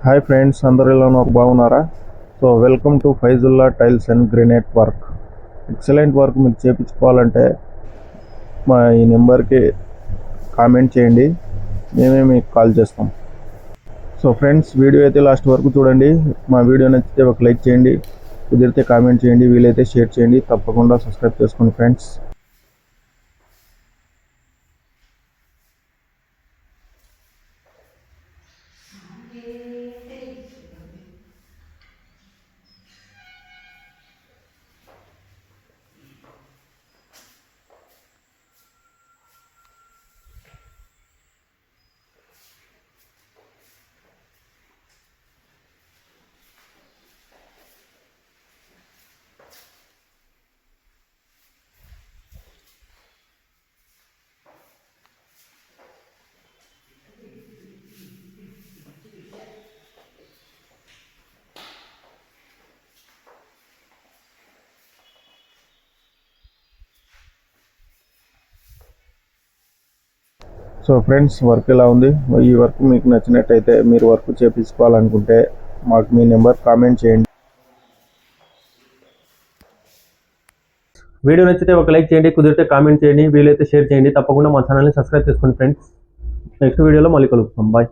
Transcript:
Hi friends, అందరూ ఎలా ఉన్నారు? బాగున్నారా? So welcome to Faizullah tiles and granite work. Excellent work మీకు చేయించుకోవాలంటే మా ఈ నెంబర్కి కామెంట్ చేయండి, మేమే మీకు కాల్ చేస్తాం. సో ఫ్రెండ్స్, వీడియో అయితే లాస్ట్ వరకు చూడండి. మా వీడియో నచ్చితే ఒక లైక్ చేయండి, కుదిరితే కామెంట్ చేయండి, వీలైతే షేర్ చేయండి. తప్పకుండా సబ్స్క్రైబ్ చేసుకోండి ఫ్రెండ్స్. సో ఫ్రెండ్స్, వర్క్ ఎలా ఉంది? ఈ వర్క్ మీకు నచ్చినట్టయితే, మీరు వర్క్ చేయించుకోవాలనుకుంటే మాకు మీ నెంబర్ కామెంట్ చేయండి. వీడియో నచ్చితే ఒక లైక్ చేయండి, కుదిరితే కామెంట్ చేయండి, వీలైతే షేర్ చేయండి. తప్పకుండా మా ఛానల్ని సబ్స్క్రైబ్ చేసుకోండి ఫ్రెండ్స్. నెక్స్ట్ వీడియోలో మళ్ళీ కలుగుతాం. బాయ్.